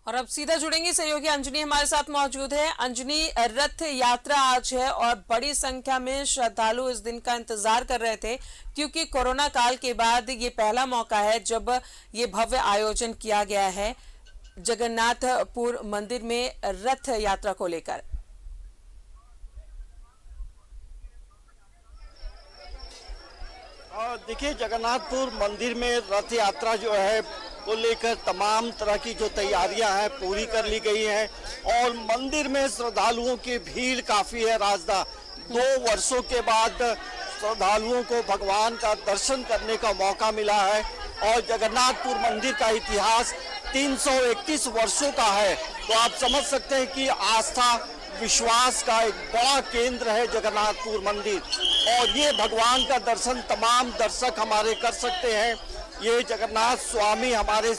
और अब सीधा जुड़ेंगे, सहयोगी अंजनी हमारे साथ मौजूद है। अंजनी, रथ यात्रा आज है और बड़ी संख्या में श्रद्धालु इस दिन का इंतजार कर रहे थे, क्योंकि कोरोना काल के बाद ये पहला मौका है जब ये भव्य आयोजन किया गया है जगन्नाथपुर मंदिर में रथ यात्रा को लेकर। देखिए, जगन्नाथपुर मंदिर में रथ यात्रा जो है को लेकर तमाम तरह की जो तैयारियां हैं पूरी कर ली गई हैं और मंदिर में श्रद्धालुओं की भीड़ काफी है। राजदा 2 वर्षों के बाद श्रद्धालुओं को भगवान का दर्शन करने का मौका मिला है और जगन्नाथपुर मंदिर का इतिहास 331 वर्षों का है, तो आप समझ सकते हैं कि आस्था विश्वास का एक बड़ा केंद्र है जगन्नाथपुर मंदिर। और ये भगवान का दर्शन तमाम दर्शक हमारे कर सकते हैं। ये जगन्नाथ स्वामी हमारे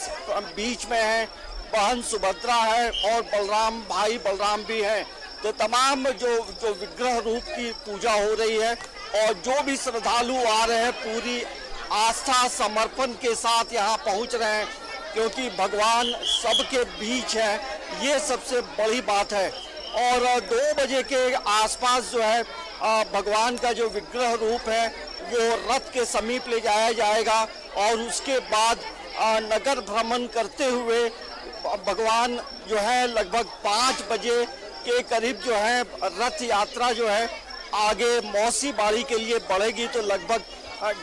बीच में हैं, बहन सुभद्रा है और बलराम भाई बलराम भी हैं। तो तमाम जो विग्रह रूप की पूजा हो रही है और जो भी श्रद्धालु आ रहे हैं पूरी आस्था समर्पण के साथ यहाँ पहुँच रहे हैं, क्योंकि भगवान सबके बीच है, ये सबसे बड़ी बात है। और 2 बजे के आसपास जो है भगवान का जो विग्रह रूप है वो रथ के समीप ले जाया जाएगा और उसके बाद नगर भ्रमण करते हुए भगवान जो है लगभग 5 बजे के करीब जो है रथ यात्रा जो है आगे मौसी बाड़ी के लिए बढ़ेगी। तो लगभग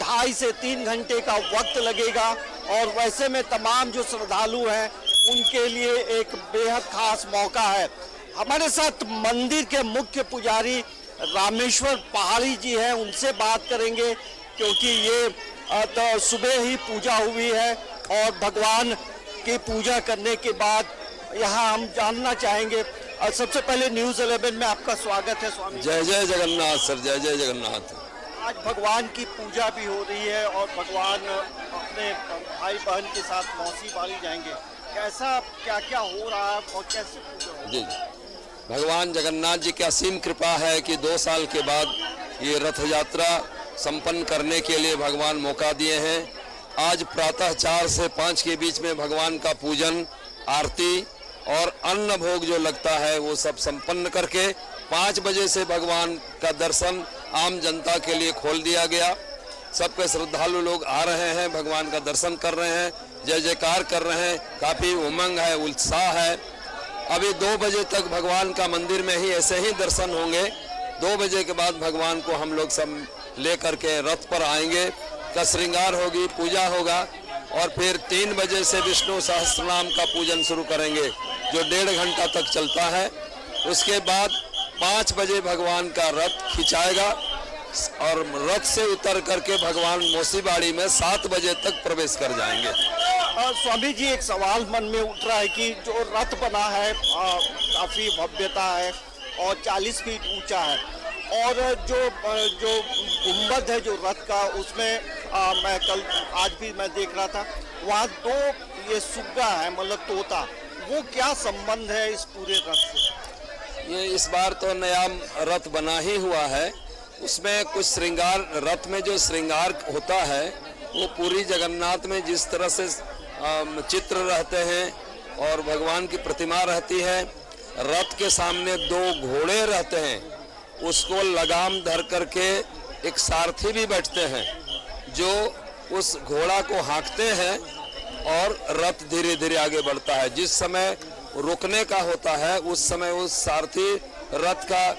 2.5 से 3 घंटे का वक्त लगेगा और वैसे में तमाम जो श्रद्धालु हैं उनके लिए एक बेहद खास मौका है। हमारे साथ मंदिर के मुख्य पुजारी रामेश्वर पहाड़ी जी हैं, उनसे बात करेंगे क्योंकि ये तो सुबह ही पूजा हुई है और भगवान की पूजा करने के बाद यहाँ हम जानना चाहेंगे। सबसे पहले न्यूज़ 11 में आपका स्वागत है स्वामी। जय जय जगन्नाथ सर, जय जय जगन्नाथ। आज भगवान की पूजा भी हो रही है और भगवान अपने भाई बहन के साथ मौसी बाड़ी जाएंगे, कैसा क्या क्या हो रहा है और कैसे पूजा हो? जी, भगवान जगन्नाथ जी की असीम कृपा है कि 2 साल के बाद ये रथ यात्रा संपन्न करने के लिए भगवान मौका दिए हैं। आज प्रातः 4 से 5 के बीच में भगवान का पूजन, आरती और अन्न भोग जो लगता है वो सब संपन्न करके 5 बजे से भगवान का दर्शन आम जनता के लिए खोल दिया गया। सबके श्रद्धालु लोग आ रहे हैं, भगवान का दर्शन कर रहे हैं, जय जयकार कर रहे हैं, काफ़ी उमंग है, उत्साह है। अभी 2 बजे तक भगवान का मंदिर में ही ऐसे ही दर्शन होंगे। 2 बजे के बाद भगवान को हम लोग सब लेकर के रथ पर आएंगे, का श्रृंगार होगी, पूजा होगा और फिर 3 बजे से विष्णु सहस्त्रनाम का पूजन शुरू करेंगे जो 1.5 घंटा तक चलता है। उसके बाद 5 बजे भगवान का रथ खिंचाएगा और रथ से उतर करके भगवान मौसी बाड़ी में 7 बजे तक प्रवेश कर जाएंगे। स्वामी जी, एक सवाल मन में उठ रहा है कि जो रथ बना है काफ़ी भव्यता है और 40 फीट ऊंचा है और जो गुंबद है जो रथ का उसमें मैं आज भी मैं देख रहा था वहाँ 2 ये सुग्गा है, मतलब तोता, वो क्या संबंध है इस पूरे रथ से? ये इस बार तो नया रथ बना ही हुआ है, उसमें कुछ श्रृंगार, रथ में जो श्रृंगार होता है वो पूरी जगन्नाथ में जिस तरह से चित्र रहते हैं और भगवान की प्रतिमा रहती है, रथ के सामने 2 घोड़े रहते हैं, उसको लगाम धर करके एक सारथी भी बैठते हैं जो उस घोड़ा को हाँकते हैं और रथ धीरे धीरे आगे बढ़ता है। जिस समय रुकने का होता है उस समय उस सारथी रथ का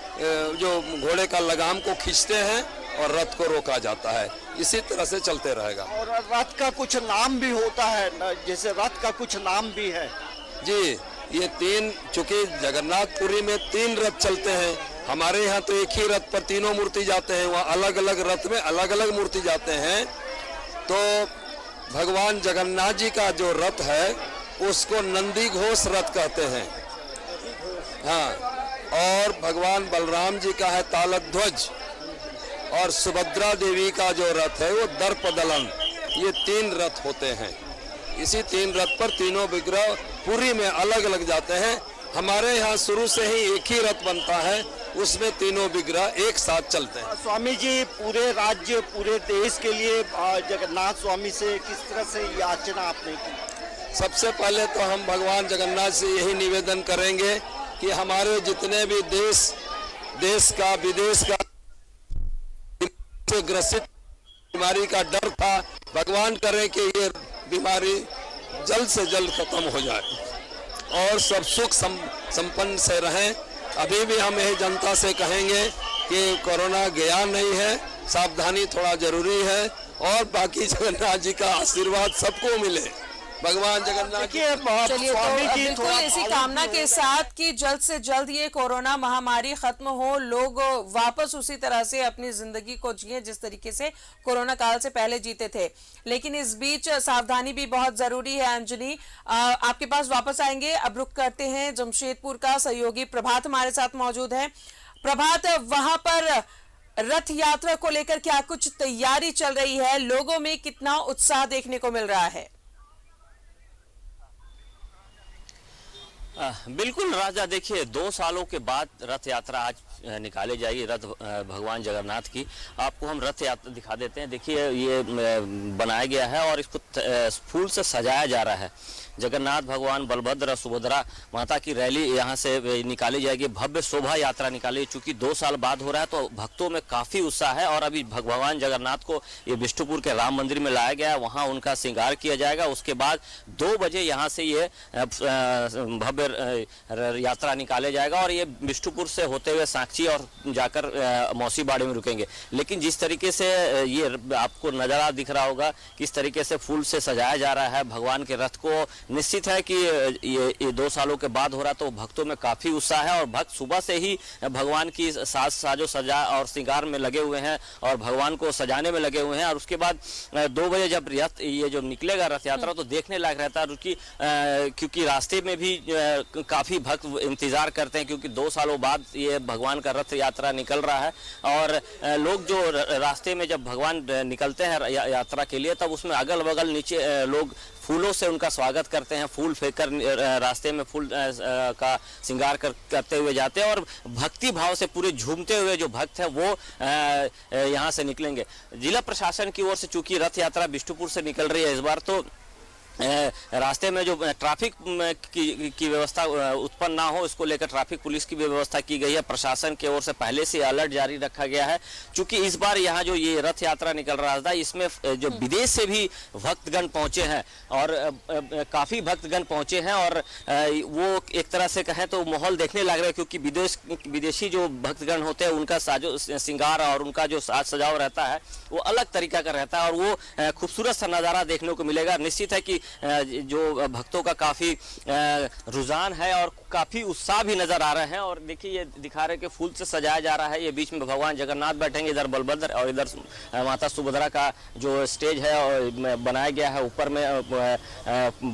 जो घोड़े का लगाम को खींचते हैं और रथ को रोका जाता है। इसी तरह से चलते रहेगा। और रथ का कुछ नाम भी होता है, जैसे रथ का कुछ नाम भी है? जी, ये 3, चूंकि जगन्नाथपुरी में 3 रथ चलते हैं, हमारे यहाँ तो एक ही रथ पर तीनों मूर्ति जाते हैं, वहाँ अलग अलग रथ में अलग अलग मूर्ति जाते हैं। तो भगवान जगन्नाथ जी का जो रथ है उसको नंदी घोष रथ कहते हैं। हाँ, और भगवान बलराम जी का है तालध्वज और सुभद्रा देवी का जो रथ है वो दर्पदलन। ये 3 रथ होते हैं। इसी 3 रथ पर तीनों विग्रह पुरी में अलग अलग जाते हैं। हमारे यहाँ शुरू से ही एक ही रथ बनता है, उसमें तीनों विग्रह एक साथ चलते हैं। स्वामी जी, पूरे राज्य पूरे देश के लिए जगन्नाथ स्वामी से किस तरह से याचना आपने की? सबसे पहले तो हम भगवान जगन्नाथ से यही निवेदन करेंगे कि हमारे जितने भी देश का विदेश का से ग्रसित बीमारी का डर था, भगवान करे कि ये बीमारी जल्द से जल्द खत्म हो जाए और सब सुख संपन्न से रहें। अभी भी हम यही जनता से कहेंगे कि कोरोना गया नहीं है, सावधानी थोड़ा जरूरी है और बाकी जगन्नाथ जी का आशीर्वाद सबको मिले। भगवान जगन्नाथ चलिए, तो बिल्कुल इसी कामना के साथ कि जल्द से जल्द ये कोरोना महामारी खत्म हो, लोग वापस उसी तरह से अपनी जिंदगी को जिए जिस तरीके से कोरोना काल से पहले जीते थे। लेकिन इस बीच सावधानी भी बहुत जरूरी है। अंजनी, आपके पास वापस आएंगे, अब रुक करते हैं जमशेदपुर का। सहयोगी प्रभात हमारे साथ मौजूद है। प्रभात, वहां पर रथ यात्रा को लेकर क्या कुछ तैयारी चल रही है? लोगों में कितना उत्साह देखने को मिल रहा है? बिल्कुल राजा, देखिए 2 सालों के बाद रथ यात्रा आज निकाले जाएगी, रथ भगवान जगन्नाथ की। आपको हम रथ यात्रा दिखा देते हैं। देखिए ये बनाया गया है और इसको फूल से सजाया जा रहा है। जगन्नाथ भगवान, बलभद्र, सुभद्रा माता की रैली यहाँ से निकाली जाएगी, भव्य शोभा यात्रा निकाली। चूंकि 2 साल बाद हो रहा है तो भक्तों में काफ़ी उत्साह है और अभी भगवान जगन्नाथ को ये बिष्टुपुर के राम मंदिर में लाया गया है, वहाँ उनका श्रृंगार किया जाएगा। उसके बाद 2 बजे यहाँ से ये भव्य यात्रा निकाले जाएगा और ये बिष्टुपुर से होते हुए साक्षी और जाकर मौसी बाड़ी में रुकेंगे। लेकिन जिस तरीके से ये आपको नज़ारा दिख रहा होगा, किस तरीके से फूल से सजाया जा रहा है भगवान के रथ को, निश्चित है कि ये 2 सालों के बाद हो रहा है तो भक्तों में काफ़ी उत्साह है और भक्त सुबह से ही भगवान की साजो सजा और श्रृंगार में लगे हुए हैं और भगवान को सजाने में लगे हुए हैं। और उसके बाद 2 बजे जब रथ ये जो निकलेगा रथ यात्रा तो देखने लायक रहता है, क्योंकि रास्ते में भी काफ़ी भक्त इंतजार करते हैं, क्योंकि 2 सालों बाद ये भगवान का रथ यात्रा निकल रहा है। और लोग जो रास्ते में जब भगवान निकलते हैं यात्रा के लिए, तब उसमें अगल बगल नीचे लोग फूलों से उनका स्वागत करते हैं, फूल फेंककर रास्ते में फूल का श्रृंगार करते हुए जाते हैं और भक्ति भाव से पूरे झूमते हुए जो भक्त हैं वो यहाँ से निकलेंगे। जिला प्रशासन की ओर से चूंकि रथ यात्रा बिष्टुपुर से निकल रही है इस बार, तो रास्ते में जो ट्रैफिक की व्यवस्था उत्पन्न ना हो, इसको लेकर ट्रैफिक पुलिस की भी व्यवस्था की गई है। प्रशासन की ओर से पहले से अलर्ट जारी रखा गया है। चूंकि इस बार यहाँ जो ये रथ यात्रा निकल रहा था, इसमें जो विदेश से भी भक्तगण पहुंचे हैं और काफ़ी भक्तगण पहुंचे हैं और वो एक तरह से कहें तो माहौल देखने लग रहा है, क्योंकि विदेशी जो भक्तगण होते हैं उनका साजो श्रृंगार और उनका जो साज सजाव रहता है वो अलग तरीका का रहता है और वो खूबसूरत सा नज़ारा देखने को मिलेगा। निश्चित है कि जो भक्तों का काफ़ी रुझान है और काफ़ी उत्साह भी नज़र आ रहे हैं। और देखिए ये दिखा रहे कि फूल से सजाया जा रहा है। ये बीच में भगवान जगन्नाथ बैठेंगे, इधर बलभद्र और इधर माता सुभद्रा का जो स्टेज है और बनाया गया है, ऊपर में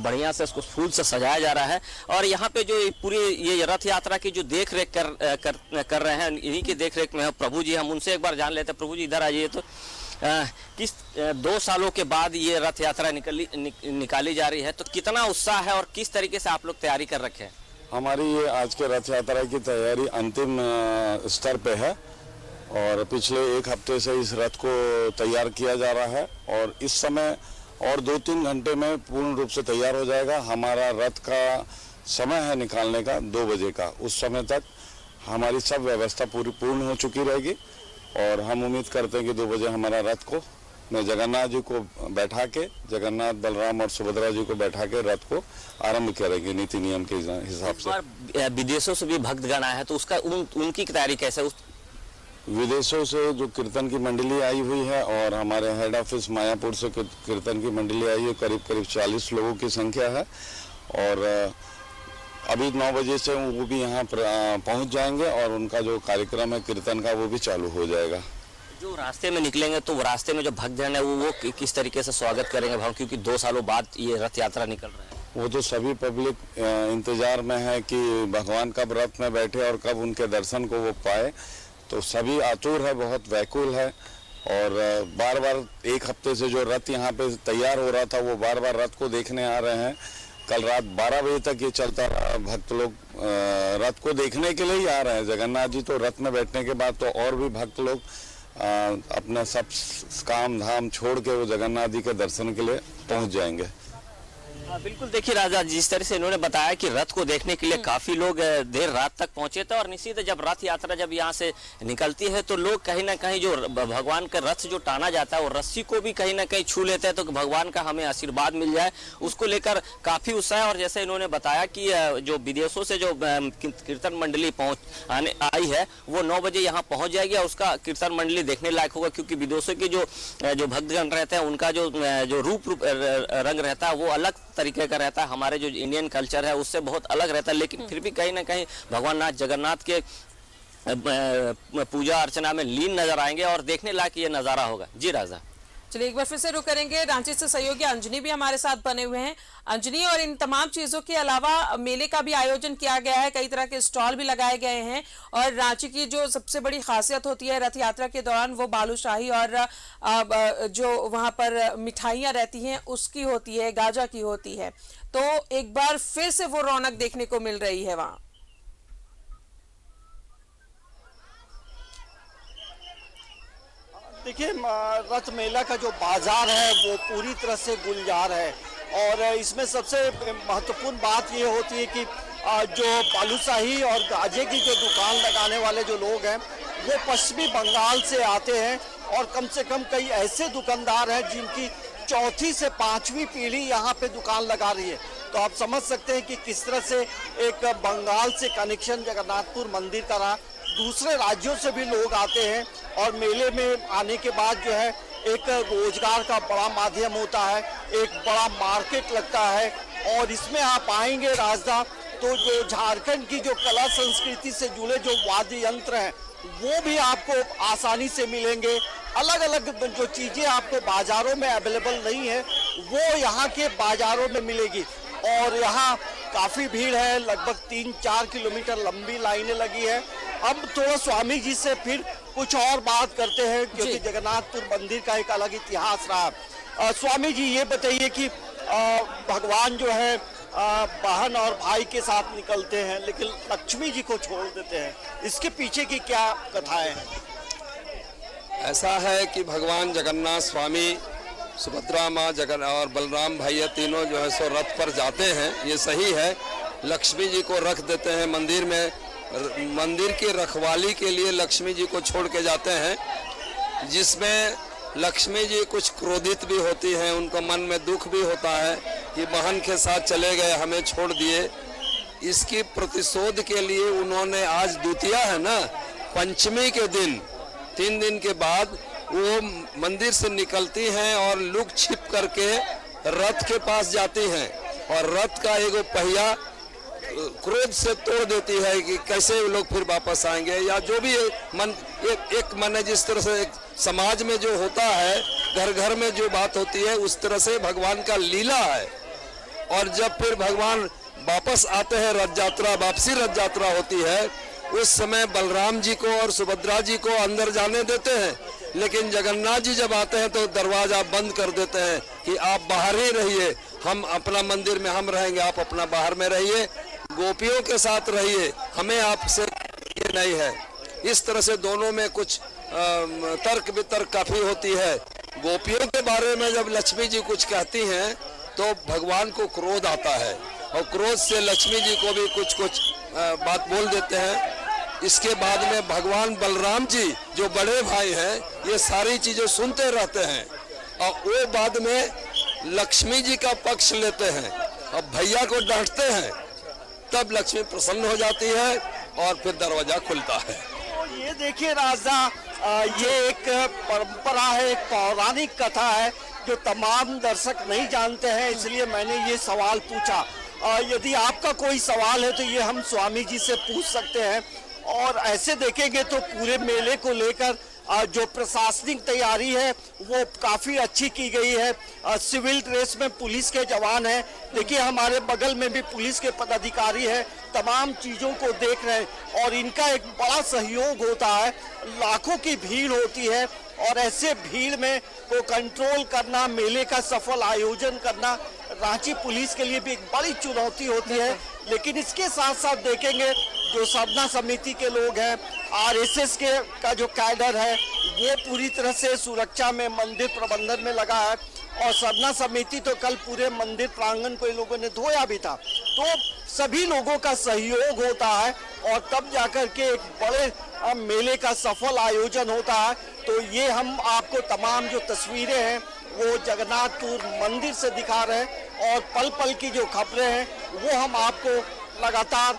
बढ़िया से उसको फूल से सजाया जा रहा है। और यहाँ पे जो पूरी ये रथ यात्रा की जो देख रेख कर रहे हैं, इन्हीं की देख रेख में है प्रभु जी। हम उनसे एक बार जान लेते हैं। प्रभु जी इधर आइए। तो किस 2 सालों के बाद ये रथ यात्रा निकाली जा रही है, तो कितना उत्साह है और किस तरीके से आप लोग तैयारी कर रखे हैं? हमारी ये आज के रथ यात्रा की तैयारी अंतिम स्तर पे है और पिछले 1 हफ्ते से इस रथ को तैयार किया जा रहा है और इस समय और 2-3 घंटे में पूर्ण रूप से तैयार हो जाएगा। हमारा रथ का समय है निकालने का 2 बजे का। उस समय तक हमारी सब व्यवस्था पूर्ण हो चुकी रहेगी और हम उम्मीद करते हैं कि 2 बजे हमारा रथ को जगन्नाथ जी को बैठा के, जगन्नाथ बलराम और सुभद्रा जी को बैठा के रथ को आरंभ करेंगे नीति नियम के हिसाब से। विदेशों से भी भक्तगण आए हैं तो उसका उनकी तैयारी कैसे? विदेशों से जो कीर्तन की मंडली आई हुई है और हमारे हेड ऑफिस मायापुर से कीर्तन की मंडली आई है, करीब 40 लोगों की संख्या है और अभी 9 बजे से वो भी यहाँ पहुँच जाएंगे और उनका जो कार्यक्रम है कीर्तन का वो भी चालू हो जाएगा। जो रास्ते में निकलेंगे तो रास्ते में जो भक्तजन है वो किस तरीके से स्वागत करेंगे भाव, क्योंकि 2 सालों बाद ये रथ यात्रा निकल रहा है? वो तो सभी पब्लिक इंतजार में है कि भगवान कब रथ में बैठे और कब उनके दर्शन को वो पाए, तो सभी आतुर है, बहुत व्याकुल है और बार बार 1 हफ्ते से जो रथ यहाँ पे तैयार हो रहा था वो बार बार रथ को देखने आ रहे हैं। कल रात 12 बजे तक ये चलता रहा। भक्त लोग रथ को देखने के लिए ही आ रहे हैं। जगन्नाथ जी तो रथ में बैठने के बाद तो और भी भक्त लोग अपना सब काम धाम छोड़ के वो जगन्नाथ जी के दर्शन के लिए पहुंच जाएंगे। बिल्कुल, देखिए राजा, जिस तरह से इन्होंने बताया कि रथ को देखने के लिए काफी लोग देर रात तक पहुंचे थे, और निश्चित जब रथ यात्रा जब यहाँ से निकलती है तो लोग कहीं ना कहीं जो भगवान का रथ जो टाना जाता है वो रस्सी को भी कहीं ना कहीं छू लेते हैं, तो भगवान का हमें आशीर्वाद मिल जाए उसको लेकर काफी उत्साह है। और जैसे इन्होंने बताया कि जो विदेशों से जो कीर्तन मंडली आई है वो 9 बजे यहाँ पहुंच जाएगी, और उसका कीर्तन मंडली देखने लायक होगा, क्योंकि विदेशों के जो भक्तगण रहते हैं उनका जो रूप रंग रहता है वो अलग तरीके का रहता है, हमारे जो इंडियन कल्चर है उससे बहुत अलग रहता है, लेकिन फिर भी कहीं ना कहीं भगवान जगन्नाथ के पूजा अर्चना में लीन नजर आएंगे और देखने लायक ये नजारा होगा। जी राजा, चलिए एक बार फिर से रुक करेंगे। रांची से सहयोगी अंजनी भी हमारे साथ बने हुए हैं। अंजनी, और इन तमाम चीजों के अलावा मेले का भी आयोजन किया गया है, कई तरह के स्टॉल भी लगाए गए हैं, और रांची की जो सबसे बड़ी खासियत होती है रथ यात्रा के दौरान वो बालूशाही और जो वहां पर मिठाइयां रहती हैं उसकी होती है, गाजा की होती है, तो एक बार फिर से वो रौनक देखने को मिल रही है वहां। देखिए, रथ मेला का जो बाजार है वो पूरी तरह से गुलजार है, और इसमें सबसे महत्वपूर्ण बात ये होती है कि जो बालूशाही और गाजे की जो दुकान लगाने वाले जो लोग हैं वो पश्चिमी बंगाल से आते हैं, और कम से कम कई ऐसे दुकानदार हैं जिनकी चौथी से 5वीं पीढ़ी यहाँ पे दुकान लगा रही है। तो आप समझ सकते हैं कि किस तरह से एक बंगाल से कनेक्शन जगन्नाथपुर मंदिर का रहा। दूसरे राज्यों से भी लोग आते हैं, और मेले में आने के बाद जो है एक रोजगार का बड़ा माध्यम होता है, एक बड़ा मार्केट लगता है, और इसमें आप आएंगे राजदा तो जो झारखंड की जो कला संस्कृति से जुड़े जो वाद्य यंत्र हैं वो भी आपको आसानी से मिलेंगे। अलग अलग जो चीज़ें आपको बाज़ारों में अवेलेबल नहीं है वो यहाँ के बाज़ारों में मिलेगी, और यहाँ काफ़ी भीड़ है, लगभग 3-4 किलोमीटर लंबी लाइनें लगी है। अब थोड़ा स्वामी जी से फिर कुछ और बात करते हैं, क्योंकि जगन्नाथपुर मंदिर का एक अलग इतिहास रहा। स्वामी जी, ये बताइए कि भगवान जो है बहन और भाई के साथ निकलते हैं लेकिन लक्ष्मी जी को छोड़ देते हैं, इसके पीछे की क्या कथाएं हैं? ऐसा है कि भगवान जगन्नाथ स्वामी, सुभद्रा माँ और बलराम भैया तीनों जो है सो रथ पर जाते हैं, ये सही है। लक्ष्मी जी को रख देते हैं मंदिर में, मंदिर की रखवाली के लिए लक्ष्मी जी को छोड़ के जाते हैं, जिसमें लक्ष्मी जी कुछ क्रोधित भी होती हैं, उनको मन में दुख भी होता है कि बहन के साथ चले गए, हमें छोड़ दिए। इसकी प्रतिशोध के लिए उन्होंने आज द्वितीया है ना, पंचमी के दिन 3 दिन के बाद वो मंदिर से निकलती हैं और लुक छिप करके रथ के पास जाती हैं, और रथ का एक पहिया क्रोध से तोड़ देती है कि कैसे वो लोग फिर वापस आएंगे, या जो भी एक मन है, जिस तरह से एक समाज में जो होता है, घर घर में जो बात होती है, उस तरह से भगवान का लीला है। और जब फिर भगवान वापस आते हैं, रथ यात्रा, वापसी रथ यात्रा होती है, उस समय बलराम जी को और सुभद्रा जी को अंदर जाने देते हैं, लेकिन जगन्नाथ जी जब आते हैं तो दरवाजा बंद कर देते हैं कि आप बाहर ही रहिए, हम अपना मंदिर में हम रहेंगे, आप अपना बाहर में रहिए, गोपियों के साथ रहिए, हमें आपसे ये नहीं है। इस तरह से दोनों में कुछ तर्क वितर्क काफी होती है। गोपियों के बारे में जब लक्ष्मी जी कुछ कहती हैं तो भगवान को क्रोध आता है, और क्रोध से लक्ष्मी जी को भी कुछ बात बोल देते हैं। इसके बाद में भगवान बलराम जी जो बड़े भाई हैं, ये सारी चीजें सुनते रहते हैं, और वो बाद में लक्ष्मी जी का पक्ष लेते हैं और भैया को डांटते हैं, तब लक्ष्मी प्रसन्न हो जाती है और फिर दरवाजा खुलता है। ये देखिए राजा, ये एक परंपरा है, एक पौराणिक कथा है जो तमाम दर्शक नहीं जानते हैं, इसलिए मैंने ये सवाल पूछा। यदि आपका कोई सवाल है तो ये हम स्वामी जी से पूछ सकते हैं। और ऐसे देखेंगे तो पूरे मेले को लेकर जो प्रशासनिक तैयारी है वो काफ़ी अच्छी की गई है। सिविल ड्रेस में पुलिस के जवान हैं, देखिए हमारे बगल में भी पुलिस के पदाधिकारी हैं, तमाम चीज़ों को देख रहे हैं, और इनका एक बड़ा सहयोग होता है। लाखों की भीड़ होती है, और ऐसे भीड़ में को कंट्रोल करना, मेले का सफल आयोजन करना रांची पुलिस के लिए भी एक बड़ी चुनौती होती है। लेकिन इसके साथ साथ देखेंगे जो साधना समिति के लोग हैं, आरएसएस के का जो कैडर है वो पूरी तरह से सुरक्षा में, मंदिर प्रबंधन में लगा है, और सरना समिति तो कल पूरे मंदिर प्रांगण को इन लोगों ने धोया भी था। तो सभी लोगों का सहयोग होता है और तब जाकर के एक बड़े मेले का सफल आयोजन होता है। तो ये हम आपको तमाम जो तस्वीरें हैं वो जगन्नाथपुर मंदिर से दिखा रहे हैं और पल पल की जो खबरें हैं वो हम आपको लगातार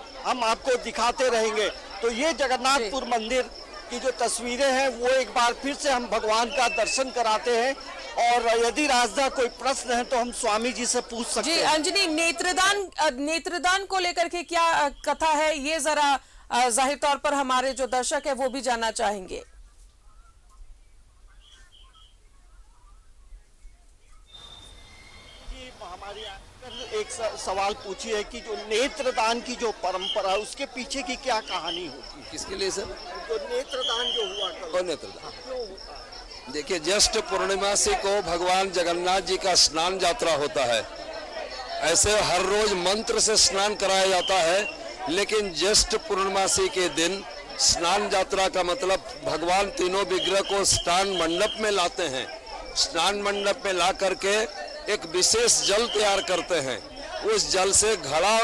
दिखाते रहेंगे। तो ये जगन्नाथपुर मंदिर की जो तस्वीरें हैं वो एक बार फिर से हम भगवान का दर्शन कराते हैं और यदि राजदा कोई प्रश्न है तो हम स्वामी जी से पूछ सकते हैं। जी अंजनी, नेत्रदान को लेकर के क्या कथा है, ये जरा जाहिर तौर पर हमारे जो दर्शक है वो भी जानना चाहेंगे। एक सवाल पूछिए कि जो नेत्रदान की जो परंपरा है उसके पीछे की क्या कहानी होती है? किसके लिए सर? जो नेत्रदान जो हुआ कल, नेत्रदान क्यों होता है? देखिए, ज्येष्ठ पूर्णिमासी को भगवान जगन्नाथ जी का स्नान यात्रा होता है। ऐसे हर रोज मंत्र से स्नान कराया जाता है, लेकिन ज्येष्ठ पूर्णिमासी के दिन स्नान यात्रा का मतलब भगवान तीनों विग्रह को स्नान मंडप में लाते हैं। स्नान मंडप में ला करके एक विशेष जल तैयार करते हैं। उस जल से घड़ा,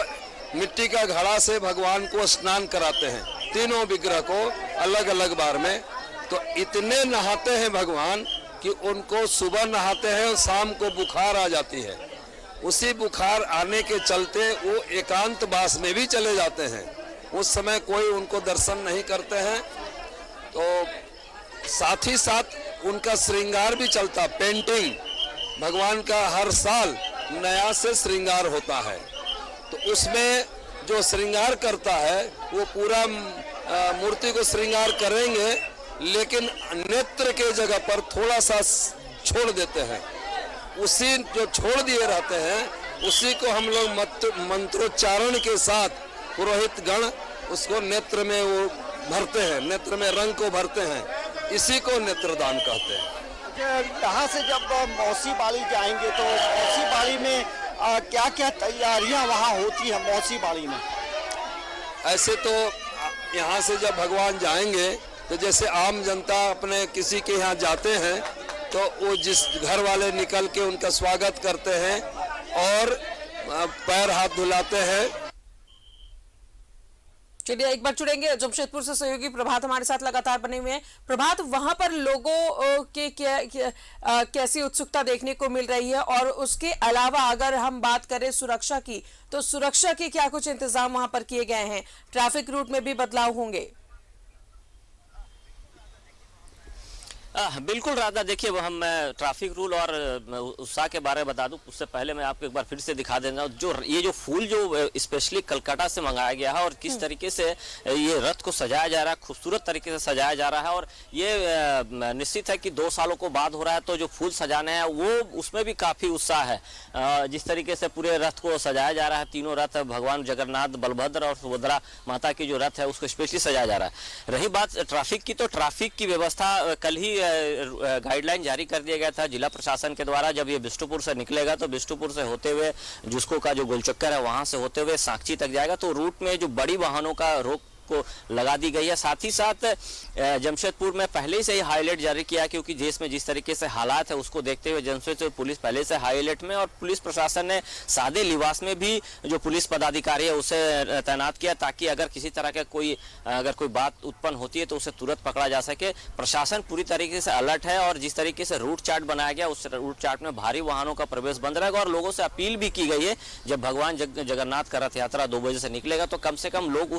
मिट्टी का घड़ा से भगवान को स्नान कराते हैं, तीनों विग्रह को अलग अलग बार में। तो इतने नहाते हैं भगवान कि उनको सुबह नहाते हैं और शाम को बुखार आ जाती है। उसी बुखार आने के चलते वो एकांत वास में भी चले जाते हैं। उस समय कोई उनको दर्शन नहीं करते हैं। तो साथ ही साथ उनका श्रृंगार भी चलता, पेंटिंग भगवान का हर साल नया से श्रृंगार होता है। तो उसमें जो श्रृंगार करता है वो पूरा मूर्ति को श्रृंगार करेंगे, लेकिन नेत्र के जगह पर थोड़ा सा छोड़ देते हैं। उसी जो छोड़ दिए रहते हैं उसी को हम लोग मंत्रोच्चारण के साथ पुरोहित गण उसको नेत्र में वो भरते हैं, नेत्र में रंग को भरते हैं। इसी को नेत्रदान कहते हैं। यहाँ से जब मौसी बाड़ी जाएंगे तो मौसी बाड़ी में क्या क्या तैयारियां वहाँ होती है? मौसी बाड़ी में ऐसे तो यहाँ से जब भगवान जाएंगे तो जैसे आम जनता अपने किसी के यहाँ जाते हैं तो वो जिस घर वाले निकल के उनका स्वागत करते हैं और पैर हाथ धुलाते हैं। चलिए एक बार जुड़ेंगे, जमशेदपुर से सहयोगी प्रभात हमारे साथ लगातार बने हुए हैं। प्रभात, वहां पर लोगों के कैसी उत्सुकता देखने को मिल रही है और उसके अलावा अगर हम बात करें सुरक्षा की, तो सुरक्षा के क्या कुछ इंतजाम वहां पर किए गए हैं? ट्रैफिक रूट में भी बदलाव होंगे? बिल्कुल राधा, देखिए वो हम ट्रैफिक रूल और उत्साह के बारे में बता दूं, उससे पहले मैं आपको एक बार फिर से दिखा देना जो ये जो फूल जो स्पेशली कलकत्ता से मंगाया गया है और किस तरीके से ये रथ को सजाया जा रहा है, खूबसूरत तरीके से सजाया जा रहा है। और ये निश्चित है कि 2 सालों को बाद हो रहा है, तो जो फूल सजाने हैं वो उसमें भी काफ़ी उत्साह है। जिस तरीके से पूरे रथ को सजाया जा रहा है, तीनों रथ भगवान जगन्नाथ, बलभद्र और सुभद्रा माता की जो रथ है उसको स्पेशली सजाया जा रहा है। रही बात ट्रैफिक की, तो ट्रैफिक की व्यवस्था कल ही गाइडलाइन जारी कर दिया गया था जिला प्रशासन के द्वारा। जब ये बिष्टुपुर से निकलेगा तो बिष्टुपुर से होते हुए जुस्को का जो गोलचक्कर है वहां से होते हुए सांची तक जाएगा। तो रूट में जो बड़ी वाहनों का रोक को लगा दी गई है। साथ ही साथ जमशेदपुर में पहले से ही हाई अलर्ट जारी किया, क्योंकि देश में जिस तरीके से हालात है उसको देखते हुए जमशेदपुर पुलिस पहले से हाई अलर्ट में, और पुलिस प्रशासन ने सादे लिबास में भी जो पुलिस पदाधिकारी है उसे तैनात किया, ताकि अगर किसी तरह का कोई बात उत्पन्न होती है तो उसे तुरंत पकड़ा जा सके। प्रशासन पूरी तरीके से अलर्ट है और जिस तरीके से रूट चार्ट बनाया गया उस रूट चार्ट में भारी वाहनों का प्रवेश बंद रहेगा। और लोगों से अपील भी की गई है, जब भगवान जगन्नाथ का रथ यात्रा 2 बजे से निकलेगा तो कम से कम लोग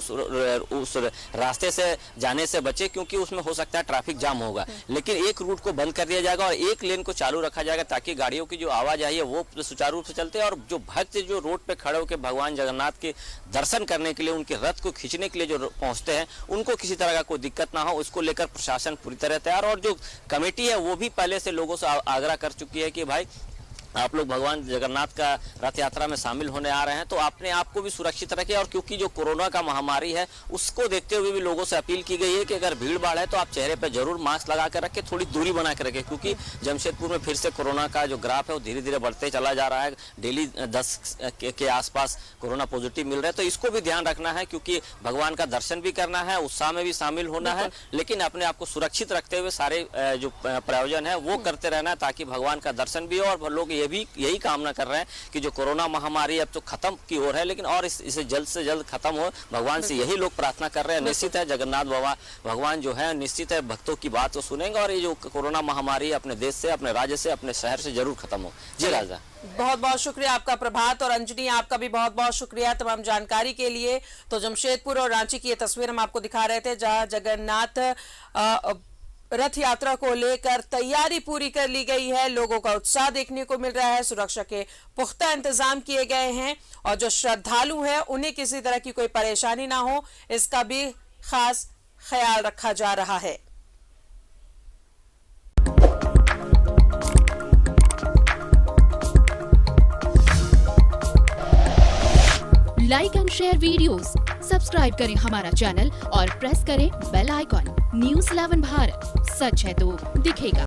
उस रास्ते से जाने से बचे, क्योंकि उसमें हो सकता है ट्रैफिक जाम होगा। लेकिन एक रूट को बंद कर दिया जाएगा और एक लेन को चालू रखा जाएगा, ताकि गाड़ियों की जो आवाजाही है वो सुचारू रूप से चलते हैं और जो भक्त जो रोड पे खड़े होकर भगवान जगन्नाथ के दर्शन करने के लिए, उनके रथ को खींचने के लिए जो पहुंचते हैं, उनको किसी तरह का कोई दिक्कत ना हो, उसको लेकर प्रशासन पूरी तरह तैयार। और जो कमेटी है वो भी पहले से लोगों से आग्रह कर चुकी है कि भाई आप लोग भगवान जगन्नाथ का रथ यात्रा में शामिल होने आ रहे हैं तो अपने आप को भी सुरक्षित रखें। और क्योंकि जो कोरोना का महामारी है उसको देखते हुए भी लोगों से अपील की गई है कि अगर भीड़ भाड़ है तो आप चेहरे पर जरूर मास्क लगा कर रखें, थोड़ी दूरी बना कर रखें, क्योंकि जमशेदपुर में फिर से कोरोना का जो ग्राफ है वो धीरे धीरे बढ़ते चला जा रहा है। डेली 10 के आसपास कोरोना पॉजिटिव मिल रहे हैं, तो इसको भी ध्यान रखना है, क्योंकि भगवान का दर्शन भी करना है, उत्साह में भी शामिल होना है, लेकिन अपने आप को सुरक्षित रखते हुए सारे जो प्रायोजन है वो करते रहना है, ताकि भगवान का दर्शन भी हो। और लोग ये भी यही कामना कर रहे हैं कि जो कोरोना महामारी अब तो खत्म की ओर है, लेकिन और इसे जल्द से जल्द खत्म हो, भगवान से यही लोग प्रार्थना कर रहे हैं। निश्चित है जगन्नाथ बाबा भगवान जो है निश्चित है भक्तों की बात तो सुनेंगे और ये जो कोरोना महामारी अपने देश से, अपने राज्य से, अपने शहर से जरूर खत्म हो। जी राजा, बहुत बहुत शुक्रिया आपका प्रभात। और अंजनी आपका भी बहुत बहुत शुक्रिया तमाम जानकारी के लिए। तो जमशेदपुर और रांची की ये तस्वीर हम आपको दिखा रहे थे, जहां जगन्नाथ रथ यात्रा को लेकर तैयारी पूरी कर ली गई है। लोगों का उत्साह देखने को मिल रहा है, सुरक्षा के पुख्ता इंतजाम किए गए हैं और जो श्रद्धालु हैं उन्हें किसी तरह की कोई परेशानी ना हो, इसका भी खास ख्याल रखा जा रहा है। Like and share videos, subscribe करें हमारा चैनल और प्रेस करें बेल आइकॉन। न्यूज़ 11 भारत, सच है तो दिखेगा।